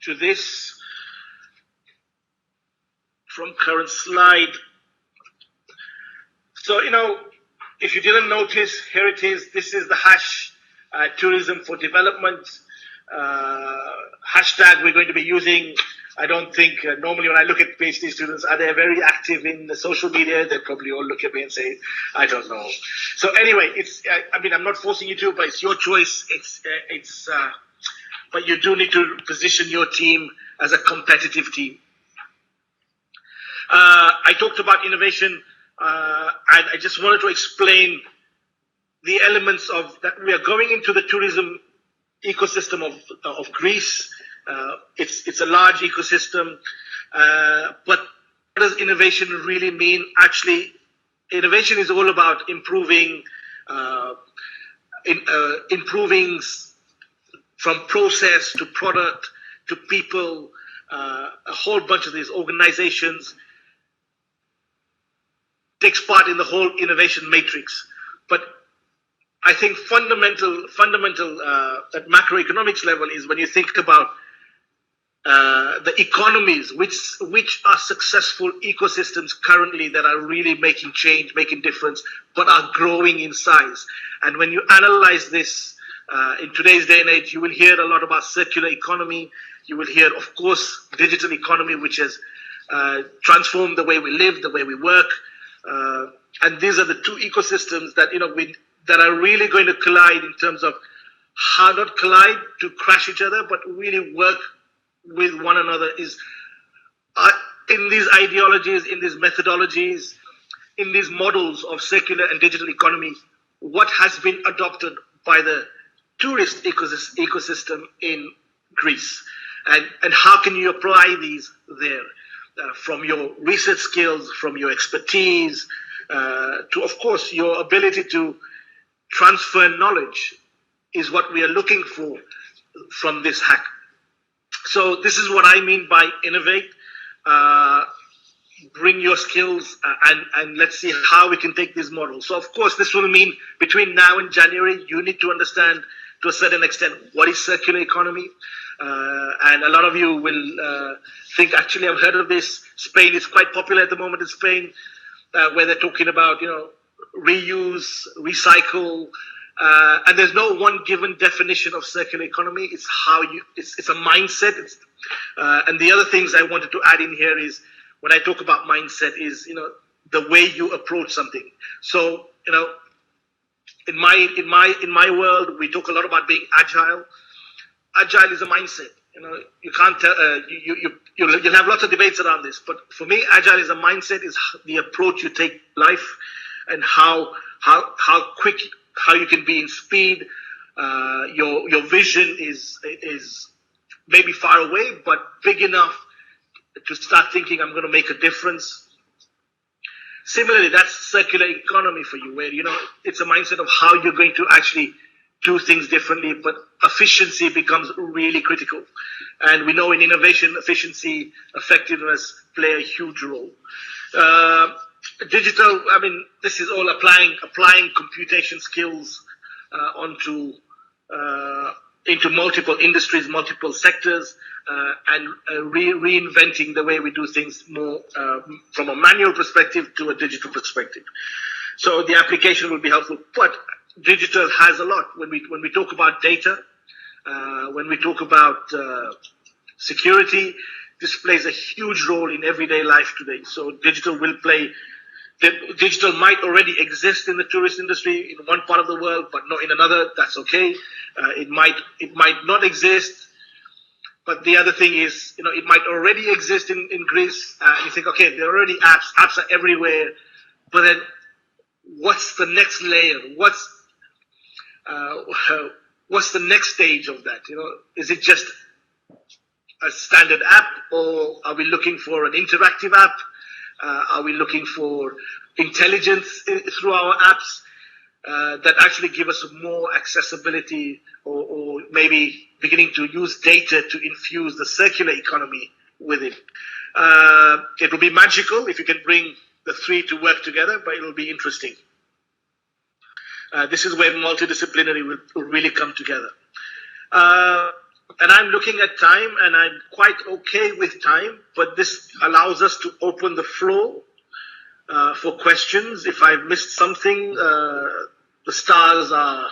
Speaker 1: to this from current slide. So, if you didn't notice, here it is. This is the tourism for development hashtag we're going to be using. I don't think normally when I look at PhD students, are they very active in the social media? They probably all look at me and say, I don't know. So anyway, I'm not forcing you to, but it's your choice. But you do need to position your team as a competitive team. I talked about innovation, and I just wanted to explain the elements of that. We are going into the tourism ecosystem of Greece. It's a large ecosystem, but what does innovation really mean? Actually, innovation is all about improving from process to product to people, a whole bunch of these organizations takes part in the whole innovation matrix. But I think fundamental at macroeconomics level is when you think about the economies, which are successful ecosystems currently that are really making change, making difference, but are growing in size. And when you analyze this in today's day and age, you will hear a lot about circular economy. You will hear, of course, digital economy, which has transformed the way we live, the way we work. And these are the two ecosystems that that are really going to collide in terms of how not collide to crash each other, but really work with one another. Is in these ideologies, in these methodologies, in these models of circular and digital economy, what has been adopted by the tourist ecosystem in Greece, and how can you apply these there? From your research skills, from your expertise, to, of course, your ability to transfer knowledge is what we are looking for from this hack. So this is what I mean by innovate. Bring your skills and let's see how we can take these models. So, of course, this will mean between now and January, you need to understand to a certain extent, what is circular economy? And a lot of you will think, actually, I've heard of this. Spain is quite popular at the moment in Spain, where they're talking about, reuse, recycle, and there's no one given definition of circular economy. It's it's a mindset. And the other things I wanted to add in here is, when I talk about mindset, is the way you approach something. So in my world, we talk a lot about being agile. Agile is a mindset. You can't tell. You'll have lots of debates around this, but for me, agile is a mindset. Is the approach you take life, and how quick, how you can be in speed. Your vision is maybe far away, but big enough to start thinking, I'm going to make a difference. Similarly, that's circular economy for you, where it's a mindset of how you're going to actually do things differently, but efficiency becomes really critical. And we know in innovation, efficiency, effectiveness play a huge role. Digital, this is all applying computation skills into multiple industries, multiple sectors, and reinventing the way we do things more from a manual perspective to a digital perspective. So the application will be helpful, but digital has a lot. When we talk about data, when we talk about security, this plays a huge role in everyday life today. So digital might already exist in the tourist industry in one part of the world, but not in another. That's okay. It might not exist. But the other thing is, it might already exist in Greece. You think, okay, there are already apps. Apps are everywhere. But then, what's the next layer? What's the next stage of that? Is it just a standard app, or are we looking for an interactive app? Are we looking for intelligence through our apps that actually give us more accessibility, or maybe beginning to use data to infuse the circular economy with it? It will be magical if you can bring the three to work together, but it will be interesting. This is where multidisciplinary will really come together. And I'm looking at time, and I'm quite okay with time, but this allows us to open the floor for questions. If I've missed something, the stars are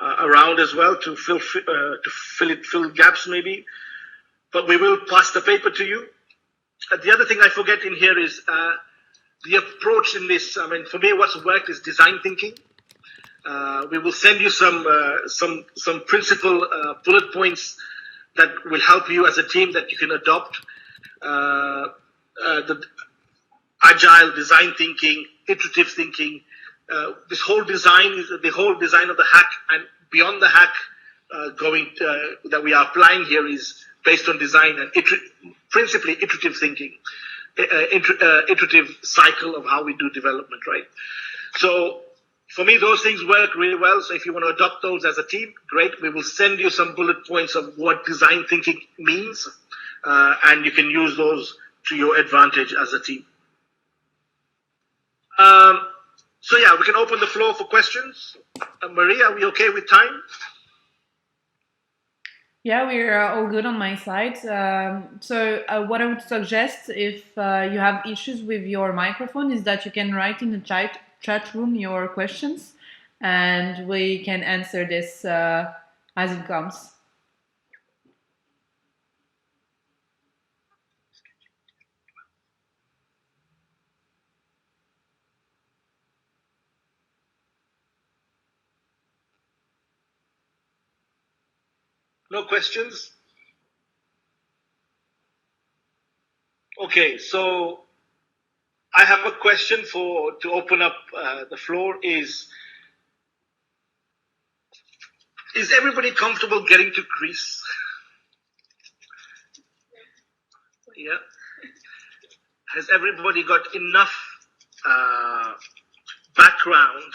Speaker 1: around as well to fill gaps maybe. But we will pass the paper to you. The other thing I forget in here is the approach in this. For me, what's worked is design thinking. We will send you some principal bullet points that will help you as a team that you can adopt. The agile design thinking, iterative thinking. This whole design is the whole design of the hack, and beyond the hack, that we are applying here is based on design and principally iterative thinking, iterative cycle of how we do development, right? So for me, those things work really well. So if you want to adopt those as a team, great. We will send you some bullet points of what design thinking means, and you can use those to your advantage as a team. So yeah, we can open the floor for questions. Maria, are we okay with time?
Speaker 2: Yeah, we're all good on my side. So what I would suggest, if you have issues with your microphone, is that you can write in the chat room your questions, and we can answer this as it comes.
Speaker 1: No questions? Okay, so I have a question to open up the floor. Is everybody comfortable getting to Greece? Yeah. Has everybody got enough background,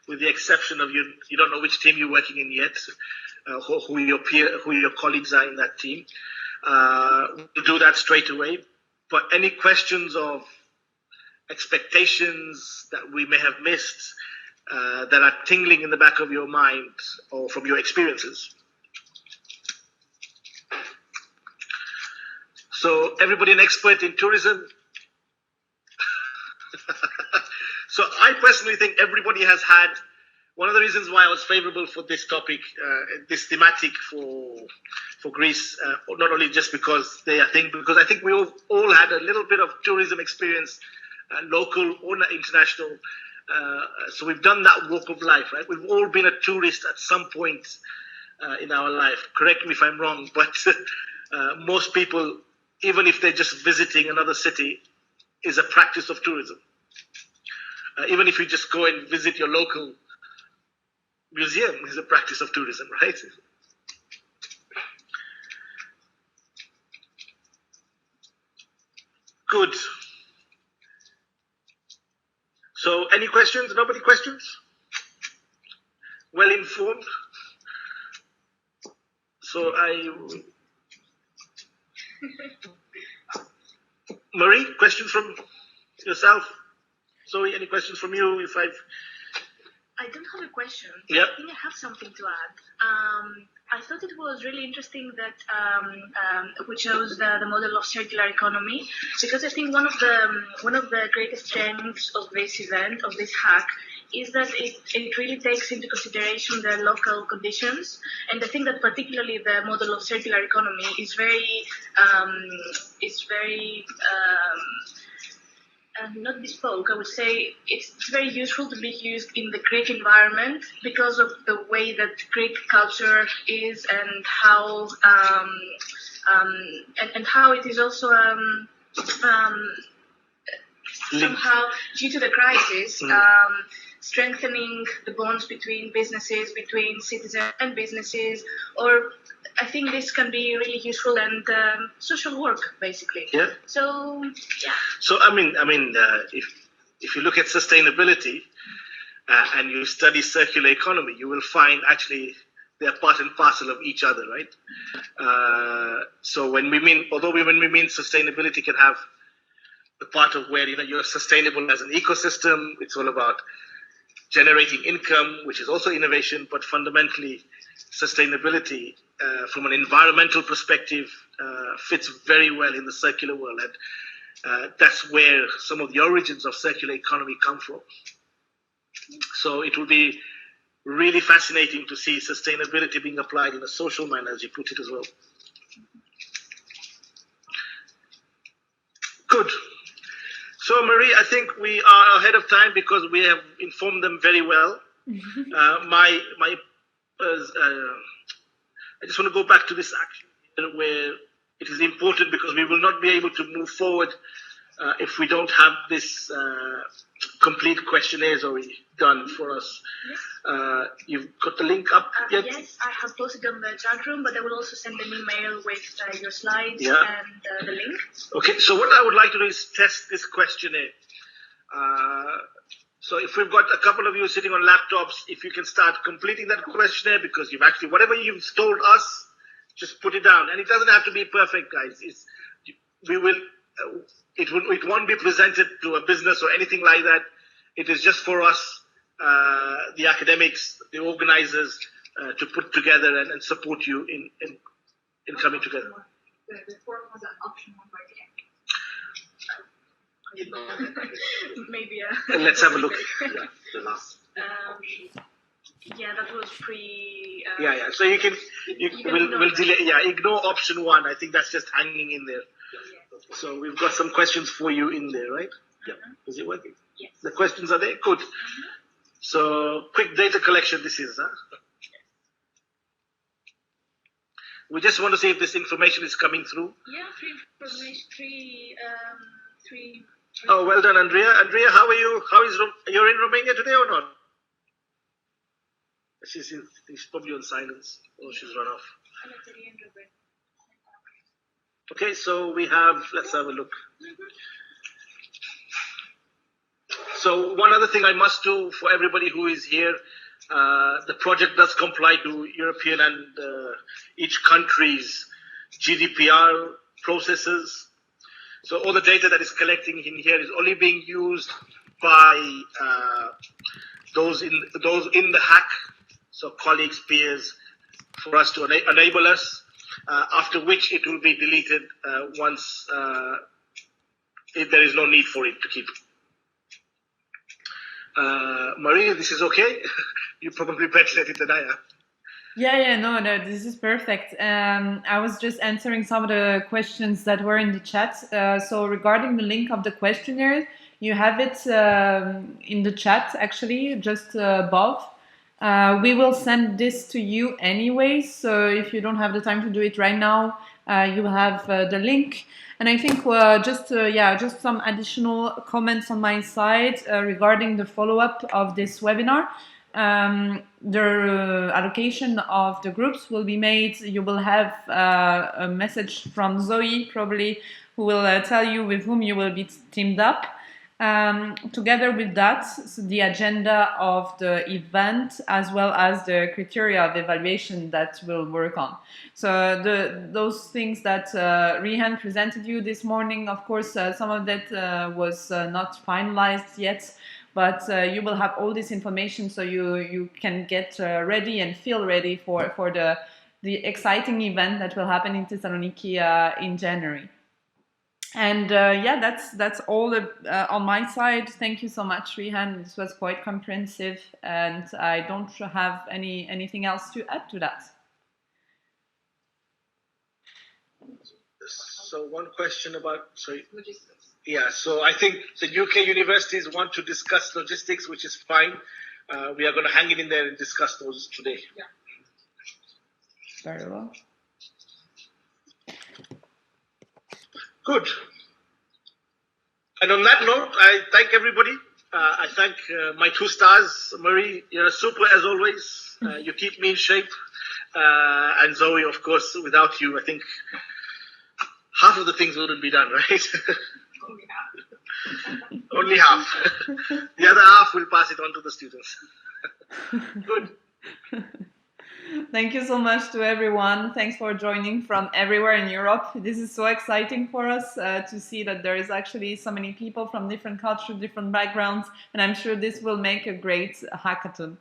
Speaker 1: with the exception of you don't know which team you're working in yet, who your colleagues are in that team? We'll do that straight away. But any questions of expectations that we may have missed, that are tingling in the back of your mind or from your experiences. So everybody an expert in tourism? So I personally think everybody has had, one of the reasons why I was favorable for this topic, this thematic for Greece, not only just because because I think we all had a little bit of tourism experience, local or international. So we've done that walk of life, right? We've all been a tourist at some point in our life. Correct me if I'm wrong, but most people, even if they're just visiting another city, is a practice of tourism. Even if you just go and visit your local museum, is a practice of tourism, right? Good. So, any questions? Nobody questions? Well informed? So Marie, questions from yourself? Zoe, any questions from you?
Speaker 3: I don't have a question.
Speaker 1: Yep.
Speaker 3: I think I have something to add. I thought it was really interesting that we chose the model of circular economy, because I think one of the greatest strengths of this event, of this hack, is that it really takes into consideration the local conditions. And I think that particularly the model of circular economy is very not bespoke. I would say it's very useful to be used in the Greek environment because of the way that Greek culture is, and how and how it is also somehow, due to the crisis, strengthening the bonds between businesses, between citizens and businesses, or I think this can be really useful and social work, basically.
Speaker 1: Yeah.
Speaker 3: So, yeah.
Speaker 1: So, I mean, if you look at sustainability and you study circular economy, you will find actually they are part and parcel of each other, right? So when we mean sustainability can have the part of where you're sustainable as an ecosystem. It's all about generating income, which is also innovation, but fundamentally sustainability from an environmental perspective fits very well in the circular world, and that's where some of the origins of circular economy come from. So it will be really fascinating to see sustainability being applied in a social manner, as you put it as well. Good. So Marie, I think we are ahead of time because we have informed them very well. I just want to go back to this action where it is important, because we will not be able to move forward if we don't have this complete questionnaires already done for us. Yes. You've got the link up yet?
Speaker 3: Yes, I have posted on the chat room, but I will also send an email with your slides
Speaker 1: Yeah.
Speaker 3: and the link.
Speaker 1: Okay, so what I would like to do is test this questionnaire. So if we've got a couple of you sitting on laptops, if you can start completing that questionnaire, because you've actually, whatever you've told us, just put it down. And it doesn't have to be perfect, guys. It won't be presented to a business or anything like that. It is just for us, the academics, the organizers, to put together and support you in coming together.
Speaker 9: The form was an option one right here.
Speaker 3: Maybe.
Speaker 1: Let's have a look.
Speaker 7: The last.
Speaker 3: Yeah, that was pre.
Speaker 1: Yeah. So you can we'll delay. Yeah, ignore option one. I think that's just hanging in there. So we've got some questions for you in there, right? Yeah. Is it working?
Speaker 3: Yes.
Speaker 1: The questions are there. Good. So quick data collection. This is. We just want to see if this information is coming through.
Speaker 3: Yeah, three.
Speaker 1: Oh, well done, Andrea. Andrea, how are you? You're in Romania today or not? She's probably on silence, or she's run off. Okay, so we have, let's have a look. So one other thing I must do for everybody who is here, the project does comply to European and each country's GDPR processes. So all the data that is collecting in here is only being used by those in the hack, so colleagues, peers, for us to enable us, after which it will be deleted once if there is no need for it to keep. Maria, this is okay? You probably better at it than I am.
Speaker 2: Yeah, no, this is perfect. I was just answering some of the questions that were in the chat. So regarding the link of the questionnaire, you have it in the chat, actually, just above. We will send this to you anyway, so if you don't have the time to do it right now, you will have the link. And I think just some additional comments on my side regarding the follow-up of this webinar. The allocation of the groups will be made. You will have a message from Zoe, probably, who will tell you with whom you will be teamed up. Together with that, so the agenda of the event, as well as the criteria of evaluation that we'll work on. So those things that Rehan presented you this morning, of course, some of that was not finalized yet, but you will have all this information, so you can get ready and feel ready for the exciting event that will happen in Thessaloniki in January. And that's all on my side. Thank you so much, Rehan. This was quite comprehensive, and I don't have anything else to add to that.
Speaker 1: So one question about, sorry.
Speaker 9: Logistics.
Speaker 1: Yeah, so I think the UK universities want to discuss logistics, which is fine. We are going to hang it in there and discuss those today.
Speaker 9: Yeah.
Speaker 2: Very well.
Speaker 1: Good. And on that note, I thank everybody. I thank my 2 stars. Marie, you're super as always. You keep me in shape. And Zoe, of course, without you, I think half of the things wouldn't be done, right?
Speaker 9: Only half.
Speaker 1: Only half. The other half will pass it on to the students. Good.
Speaker 2: Thank you so much to everyone. Thanks for joining from everywhere in Europe. This is so exciting for us to see that there is actually so many people from different cultures, different backgrounds, and I'm sure this will make a great hackathon.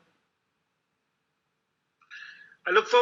Speaker 1: I look forward